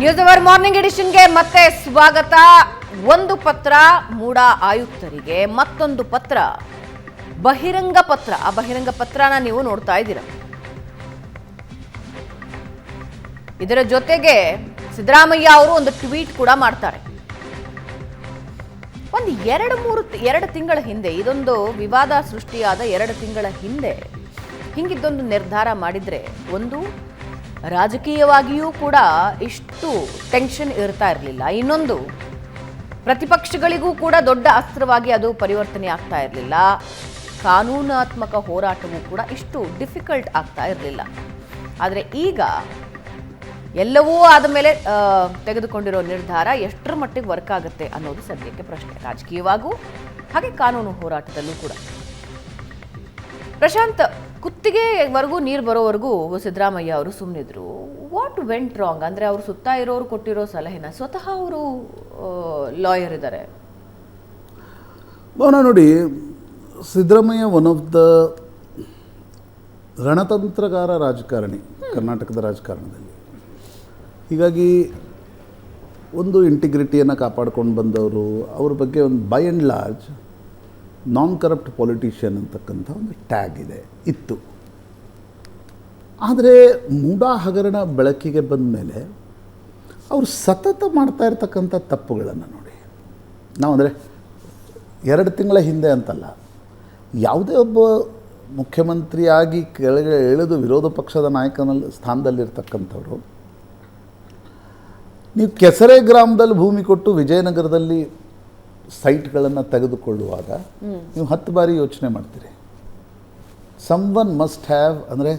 News hour morning ಎಡಿಷನ್ಗೆ ಮತ್ತೆ ಸ್ವಾಗತ. ಒಂದು ಪತ್ರ ಮೂಡಾ ಆಯುಕ್ತರಿಗೆ, ಮತ್ತೊಂದು ಪತ್ರ ಬಹಿರಂಗ ಪತ್ರ. ಆ ಬಹಿರಂಗ ಪತ್ರನ ನೀವು ನೋಡ್ತಾ ಇದ್ದೀರಾ. ಇದರ ಜೊತೆಗೆ ಸಿದ್ದರಾಮಯ್ಯ ಅವರು ಒಂದು ಟ್ವೀಟ್ ಕೂಡ ಮಾಡ್ತಾರೆ. ಒಂದು ಎರಡು ತಿಂಗಳ ಹಿಂದೆ, ಇದೊಂದು ವಿವಾದ ಸೃಷ್ಟಿಯಾದ 2 ತಿಂಗಳ ಹಿಂದೆ ಹಿಂಗಿದ್ದೊಂದು ನಿರ್ಧಾರ ಮಾಡಿದ್ರೆ, ಒಂದು ರಾಜಕೀಯವಾಗಿಯೂ ಕೂಡ ಇಷ್ಟು ಟೆನ್ಷನ್ ಇರ್ತಾ ಇರಲಿಲ್ಲ, ಇನ್ನೊಂದು ಪ್ರತಿಪಕ್ಷಗಳಿಗೂ ಕೂಡ ದೊಡ್ಡ ಅಸ್ತ್ರವಾಗಿ ಅದು ಪರಿವರ್ತನೆ ಆಗ್ತಾ ಇರಲಿಲ್ಲ, ಕಾನೂನಾತ್ಮಕ ಹೋರಾಟವೂ ಕೂಡ ಇಷ್ಟು ಡಿಫಿಕಲ್ಟ್ ಆಗ್ತಾ ಇರಲಿಲ್ಲ. ಆದರೆ ಈಗ ಎಲ್ಲವೂ ಆದ ಮೇಲೆ ತೆಗೆದುಕೊಂಡಿರೋ ನಿರ್ಧಾರ ಎಷ್ಟರ ಮಟ್ಟಿಗೆ ವರ್ಕ್ ಆಗುತ್ತೆ ಅನ್ನೋದು ಸದ್ಯಕ್ಕೆ ಪ್ರಶ್ನೆ, ರಾಜಕೀಯವಾಗೂ ಹಾಗೆ ಕಾನೂನು ಹೋರಾಟದಲ್ಲೂ ಕೂಡ. ಪ್ರಶಾಂತ್, ಕುತ್ತಿಗೆವರೆಗೂ ನೀರು ಬರೋವರೆಗೂ ಸಿದ್ದರಾಮಯ್ಯ ಅವರು ಸುಮ್ಮನಿದ್ರು. What went wrong? ಅಂದರೆ ಅವರು ಸುತ್ತ ಇರೋರು ಕೊಟ್ಟಿರೋ ಸಲಹೆನ ಸ್ವತಃ ಅವರು ಲಾಯರ್ ಇದ್ದಾರೆ. ನೋಡಿ, ಸಿದ್ದರಾಮಯ್ಯ ಒನ್ ಆಫ್ ದ ರಣತಂತ್ರಗಾರ ರಾಜಕಾರಣಿ ಕರ್ನಾಟಕದ ರಾಜಕಾರಣದಲ್ಲಿ. ಹೀಗಾಗಿ ಒಂದು ಇಂಟಿಗ್ರಿಟಿಯನ್ನು ಕಾಪಾಡ್ಕೊಂಡು ಬಂದವರು, ಅವ್ರ ಬಗ್ಗೆ ಒಂದು by and large non corrupt politician ಅಂತಕ್ಕಂಥ ಒಂದು ಟ್ಯಾಗ್ ಇತ್ತು. ಆದರೆ ಮೂಡಾ ಹಗರಣ ಬೆಳಕಿಗೆ ಬಂದ ಮೇಲೆ ಅವರು ಸತತ ಮಾಡ್ತಾ ಇರ್ತಕ್ಕಂಥ ತಪ್ಪುಗಳನ್ನು ನೋಡಿ. ನಾವು ಅಂದರೆ 2 ತಿಂಗಳ ಹಿಂದೆ ಅಂತಲ್ಲ, ಯಾವುದೇ ಒಬ್ಬ ಮುಖ್ಯಮಂತ್ರಿಯಾಗಿ ಕೆಳಗೆ ಇಳಿದು ವಿರೋಧ ಪಕ್ಷದ ನಾಯಕನಲ್ಲಿ ಸ್ಥಾನದಲ್ಲಿರ್ತಕ್ಕಂಥವ್ರು, ನೀವು ಕೆಸರೆ ಗ್ರಾಮದಲ್ಲಿ ಭೂಮಿ ಕೊಟ್ಟು ವಿಜಯನಗರದಲ್ಲಿ ಸೈಟ್ಗಳನ್ನು ತೆಗೆದುಕೊಳ್ಳುವಾಗ ನೀವು 10 ಬಾರಿ ಯೋಚನೆ ಮಾಡ್ತೀರಿ. ಸಮ್ವನ್ ಮಸ್ಟ್ ಹ್ಯಾವ್, ಅಂದರೆ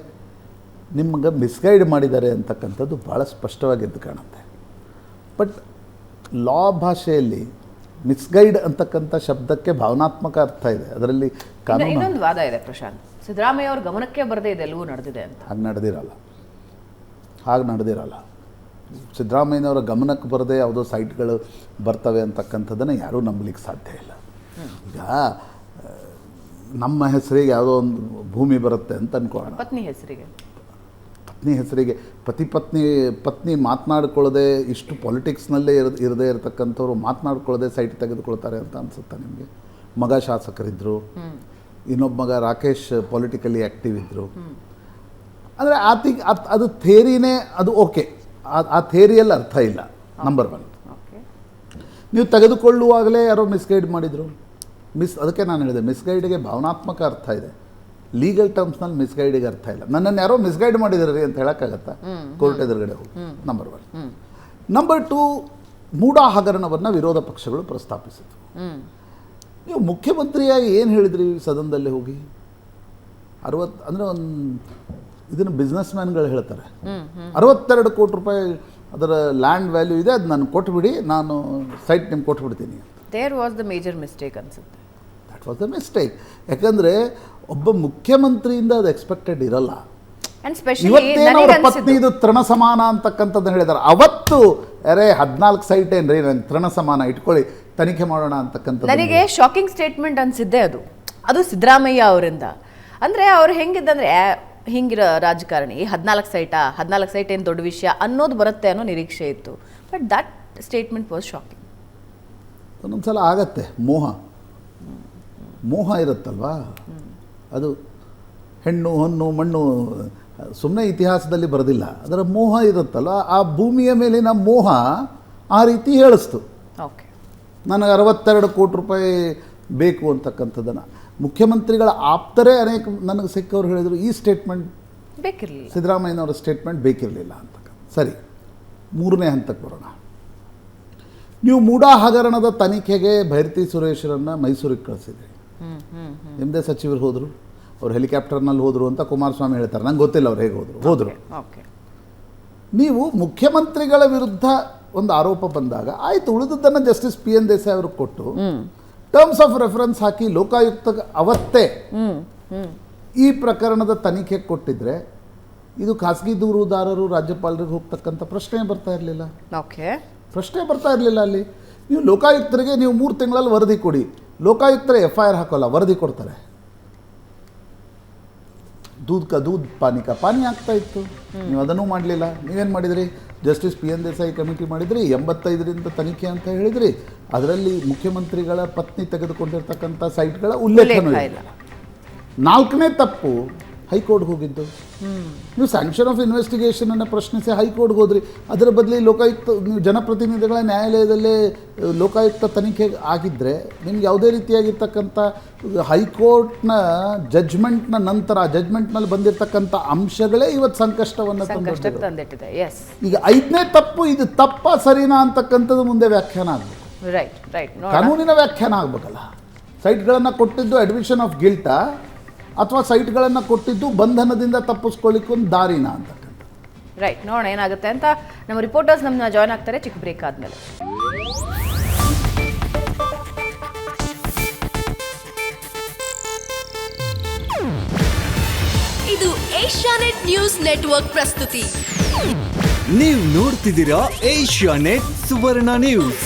ನಿಮಗೆ ಮಿಸ್ಗೈಡ್ ಮಾಡಿದ್ದಾರೆ ಅಂತಕ್ಕಂಥದ್ದು ಭಾಳ ಸ್ಪಷ್ಟವಾಗಿ ಎದ್ದು ಕಾಣುತ್ತೆ. ಬಟ್ ಲಾ ಭಾಷೆಯಲ್ಲಿ ಮಿಸ್ಗೈಡ್ ಅಂತಕ್ಕಂಥ ಶಬ್ದಕ್ಕೆ ಭಾವನಾತ್ಮಕ ಅರ್ಥ ಇದೆ. ಅದರಲ್ಲಿ ಕಾನೂನು ಇನ್ನೊಂದು ವಾದ ಇದೆ ಪ್ರಶಾಂತ್, ಸಿದ್ದರಾಮಯ್ಯ ಅವ್ರ ಗಮನಕ್ಕೆ ಬರದೇ ಇದೆ, ಎಲ್ಲವೂ ನಡೆದಿದೆ ಅಂತ. ಹಾಗೆ ನಡೆದಿರಲ್ಲ. ಸಿದ್ದರಾಮಯ್ಯನವರ ಗಮನಕ್ಕೆ ಬರದೆ ಯಾವುದೋ ಸೈಟ್ಗಳು ಬರ್ತವೆ ಅಂತಕ್ಕಂಥದ್ದನ್ನು ಯಾರೂ ನಂಬಲಿಕ್ಕೆ ಸಾಧ್ಯ ಇಲ್ಲ. ಈಗ ನಮ್ಮ ಹೆಸರಿಗೆ ಯಾವುದೋ ಒಂದು ಭೂಮಿ ಬರುತ್ತೆ ಅಂತ ಅನ್ಕೊಳ್ಳೋಣ, ಪತ್ನಿ ಹೆಸರಿಗೆ ಪತ್ನಿ ಮಾತನಾಡ್ಕೊಳ್ಳದೆ, ಇಷ್ಟು ಪಾಲಿಟಿಕ್ಸ್ನಲ್ಲೇ ಇರದೇ ಇರತಕ್ಕಂಥವ್ರು ಮಾತನಾಡ್ಕೊಳ್ಳದೆ ಸೈಟ್ ತೆಗೆದುಕೊಳ್ತಾರೆ ಅಂತ ಅನಿಸುತ್ತಾ ನಿಮಗೆ? ಮಗ ಶಾಸಕರಿದ್ದರು, ಇನ್ನೊಬ್ಬ ಮಗ ರಾಕೇಶ್ ಪೊಲಿಟಿಕಲಿ ಆ್ಯಕ್ಟಿವ್ ಇದ್ದರು. ಅಂದರೆ ಅದು ಥೇರಿನೇ, ಅದು ಓಕೆ, ಆ ಥೇರಿಯಲ್ಲಿ ಅರ್ಥ ಇಲ್ಲ. ನಂಬರ್ 1, ನೀವು ತೆಗೆದುಕೊಳ್ಳುವಾಗಲೇ ಯಾರೋ ಮಿಸ್ಗೈಡ್ ಮಾಡಿದರು. ಅದಕ್ಕೆ ನಾನು ಹೇಳಿದೆ, ಮಿಸ್ಗೈಡ್ಗೆ ಭಾವನಾತ್ಮಕ ಅರ್ಥ ಇದೆ, ಲೀಗಲ್ ಟರ್ಮ್ಸ್ನಲ್ಲಿ ಮಿಸ್ಗೈಡಿಗೆ ಅರ್ಥ ಇಲ್ಲ. ನನ್ನನ್ನು ಯಾರೋ ಮಿಸ್ಗೈಡ್ ಮಾಡಿದ್ರಿ ಅಂತ ಹೇಳೋಕ್ಕಾಗತ್ತಾ? ಕೋರ್ಟ್ ಎದುರುಗಡೆ ಹೋಗಿ. ನಂಬರ್ 1. ನಂಬರ್ 2, ಮೂಡಾ ಹಗರಣವನ್ನು ವಿರೋಧ ಪಕ್ಷಗಳು ಪ್ರಸ್ತಾಪಿಸಿತು. ನೀವು ಮುಖ್ಯಮಂತ್ರಿಯಾಗಿ ಏನು ಹೇಳಿದ್ರಿ ಸದನದಲ್ಲಿ ಹೋಗಿ? 60 ಅಂದರೆ ಇದನ್ನು ಬಿಸ್ನೆಸ್ ಮ್ಯಾನ್ಗಳು ಹೇಳ್ತಾರೆ, 62 ಕೋಟಿ ರೂಪಾಯಿ ಅದರ ಲ್ಯಾಂಡ್ ವ್ಯಾಲ್ಯೂ ಇದೆ, ಅದು ನಾನು ಕೊಟ್ಬಿಡಿ, ನಾನು ಸೈಟ್ ನಿಮ್ಗೆ ಕೊಟ್ಬಿಡ್ತೀನಿ. There was the major mistake ಅನ್ಸುತ್ತೆ. That was the mistake. ಯಾಕಂದರೆ ಒಬ್ಬ ಮುಖ್ಯಮಂತ್ರಿಯಿಂದ ಅದು ಎಕ್ಸ್ಪೆಕ್ಟೆಡ್ ಇರಲ್ಲ. ಇವತ್ತೇನು ಅವರ ಪತ್ನಿ ಇದು ತೃಣ ಸಮಾನ ಅಂತಕ್ಕಂಥದ್ದನ್ನು ಹೇಳಿದ್ದಾರೆ. ಅವತ್ತು 14 ಸೈಟ್ ಏನ್ರಿ ನಂಗೆ ತೃಣ ಸಮಾನ, ಇಟ್ಕೊಳ್ಳಿ, ತನಿಖೆ ಮಾಡೋಣ ಅಂತಕ್ಕಂಥದ್ದು ನನಗೆ ಶಾಕಿಂಗ್ ಸ್ಟೇಟ್ಮೆಂಟ್ ಅನಿಸಿದ್ದೆ. ಅದು ಸಿದ್ದರಾಮಯ್ಯ ಅವರಿಂದ. ಅಂದರೆ ಅವ್ರು ಹೆಂಗಿದ್ದಂದರೆ, ಹಿಂಗಿರೋ ರಾಜಕಾರಣಿ 14 ಸೈಟ್ ಏನು ದೊಡ್ಡ ವಿಷಯ ಅನ್ನೋದು ಬರುತ್ತೆ ಅನ್ನೋ ನಿರೀಕ್ಷೆ ಇತ್ತು. But that statement was shocking. ಒಂದೊಂದು ಸಲ ಆಗತ್ತೆ, ಮೋಹ ಇರುತ್ತಲ್ವಾ, ಅದು ಹೆಣ್ಣು ಹೊನ್ನು ಮಣ್ಣು ಸುಮ್ಮನೆ ಇತಿಹಾಸದಲ್ಲಿ ಬರೆದಿಲ್ಲ, ಅದರ ಮೋಹ ಇರುತ್ತಲ್ವ, ಆ ಭೂಮಿಯ ಮೇಲಿನ ಮೋಹ ಆ ರೀತಿ ಹೇಳಿಸ್ತು. ಓಕೆ, ನನಗೆ 62 ಕೋಟಿ ರೂಪಾಯಿ ಬೇಕು ಅಂತಕ್ಕಂಥದ್ದನ್ನು ಮುಖ್ಯಮಂತ್ರಿಗಳ ಆಪ್ತರೇ ಅನೇಕ ನನಗೆ ಸಿಕ್ಕವ್ರು ಹೇಳಿದರು, ಈ ಸ್ಟೇಟ್ಮೆಂಟ್ ಬೇಕಿರಲಿಲ್ಲ, ಸಿದ್ದರಾಮಯ್ಯನವರ ಸ್ಟೇಟ್ಮೆಂಟ್ ಬೇಕಿರಲಿಲ್ಲ ಅಂತಕ್ಕ. ಸರಿ, 3ನೇ ಹಂತಕ್ಕೆ ಬರೋಣ. ನೀವು ಮೂಡಾ ಹಗರಣದ ತನಿಖೆಗೆ ಭೈರತಿ ಸುರೇಶರನ್ನು ಮೈಸೂರಿಗೆ ಕಳಿಸಿದ್ರಿ. ನಿಮ್ಮದೇ ಸಚಿವರು ಹೋದರು, ಅವ್ರು ಹೆಲಿಕಾಪ್ಟರ್ನಲ್ಲಿ ಹೋದರು ಅಂತ ಕುಮಾರಸ್ವಾಮಿ ಹೇಳ್ತಾರೆ, ನಂಗೆ ಗೊತ್ತಿಲ್ಲ ಅವ್ರು ಹೇಗೆ ಹೋದರು. ನೀವು ಮುಖ್ಯಮಂತ್ರಿಗಳ ವಿರುದ್ಧ ಒಂದು ಆರೋಪ ಬಂದಾಗ ಆಯಿತು, ಉಳಿದದ್ದನ್ನು ಜಸ್ಟಿಸ್ PN ದೇಸಾಯಿ ಅವ್ರಿಗೆ ಕೊಟ್ಟು ಟರ್ಮ್ಸ್ ಆಫ್ ರೆಫರೆನ್ಸ್ ಹಾಕಿ ಲೋಕಾಯುಕ್ತ ಅವತ್ತೇ ಈ ಪ್ರಕರಣದ ತನಿಖೆ ಕೊಟ್ಟಿದ್ರೆ ಇದು ಖಾಸಗಿ ದೂರುದಾರರು ರಾಜ್ಯಪಾಲರಿಗೆ ಹೋಗ್ತಕ್ಕಂಥ ಪ್ರಶ್ನೆ ಬರ್ತಾ ಇರಲಿಲ್ಲ. ಅಲ್ಲಿ ನೀವು ಲೋಕಾಯುಕ್ತರಿಗೆ ನೀವು 3 ತಿಂಗಳಲ್ಲಿ ವರದಿ ಕೊಡಿ, ಲೋಕಾಯುಕ್ತರೇ FIR ಹಾಕೋಲ್ಲ, ವರದಿ ಕೊಡ್ತಾರೆ. दूध का दूध पानी का पानी ಆಗ್ತಾ ಇತ್ತು. ನೀವು ಅದನ್ನು ಮಾಡಲಿಲ್ಲ. ನೀವೇನು ಮಾಡಿದ್ರಿ? Justice P N Desai committee ಮಾಡಿದ್ರಿ, 85ರಿಂದ ತನಿಖೆ ಅಂತ ಹೇಳಿದ್ರಿ. ಅದರಲ್ಲಿ ಮುಖ್ಯಮಂತ್ರಿಗಳ ಪತ್ನಿ ತೆಗೆದುಕೊಂಡಿರ್ತಕ್ಕಂಥ ಸೈಟ್ಗಳ ಉಲ್ಲೇಖನೂ ಇಲ್ಲ. 4ನೇ ತಪ್ಪು ಹೈಕೋರ್ಟ್ಗೆ ಹೋಗಿದ್ದು. ನೀವು ಸ್ಯಾಂಕ್ಷನ್ ಆಫ್ ಇನ್ವೆಸ್ಟಿಗೇಷನ್ ಅನ್ನು ಪ್ರಶ್ನಿಸಿ ಹೈಕೋರ್ಟ್ಗೆ ಹೋದ್ರಿ. ಅದರ ಬದಲಿ ಲೋಕಾಯುಕ್ತ, ನೀವು ಜನಪ್ರತಿನಿಧಿಗಳ ನ್ಯಾಯಾಲಯದಲ್ಲೇ ಲೋಕಾಯುಕ್ತ ತನಿಖೆ ಆಗಿದ್ದರೆ ನಿಮ್ಗೆ ಯಾವುದೇ ರೀತಿಯಾಗಿರ್ತಕ್ಕಂಥ ಹೈಕೋರ್ಟ್ನ ಜಡ್ಜ್ಮೆಂಟ್ನ ನಂತರ ಜಡ್ಜ್ಮೆಂಟ್ನಲ್ಲಿ ಬಂದಿರತಕ್ಕಂಥ ಅಂಶಗಳೇ ಇವತ್ತು ಸಂಕಷ್ಟವನ್ನು ತಂದಿಟ್ಟಿದೆ. ಎಸ್, ಈಗ 5ನೇ ತಪ್ಪು, ಇದು ತಪ್ಪ ಸರಿನಾ ಅಂತಕ್ಕಂಥದ್ದು ಮುಂದೆ ವ್ಯಾಖ್ಯಾನ ಆಗಬೇಕು. ರೈಟ್, ಕಾನೂನಿನ ವ್ಯಾಖ್ಯಾನ ಆಗಬೇಕಲ್ಲ. ಸೈಟ್ಗಳನ್ನು ಕೊಟ್ಟಿದ್ದು ಅಡ್ಮಿಷನ್ ಆಫ್ ಗಿಲ್ಟಾ ಅಥವಾ ಸೈಟ್ಗಳನ್ನು ಕೊಟ್ಟಿದ್ದು ಬಂಧನದಿಂದ ತಪ್ಪಿಸ್ಕೊಳ್ಳಿಕ್ಕೊಂದು ದಾರಿನ ಅಂತಕ್ಕಂಥ. ರೈಟ್, ನೋಡೋಣ ಏನಾಗುತ್ತೆ ಅಂತ. ನಮ್ಮ ರಿಪೋರ್ಟರ್ಸ್ ನಮ್ಮನ್ನ ಜಾಯ್ನ್ ಆಗ್ತಾರೆ ಚಿಕ್ಕ ಬ್ರೇಕ್ ಆದಮೇಲೆ. ಇದು ಏಷ್ಯಾನೆಟ್ ನ್ಯೂಸ್ ನೆಟ್ವರ್ಕ್ ಪ್ರಸ್ತುತಿ. ನೀವು ನೋಡ್ತಿದ್ದೀರಾ ಏಷ್ಯಾನೆಟ್ ಸುವರ್ಣ ನ್ಯೂಸ್.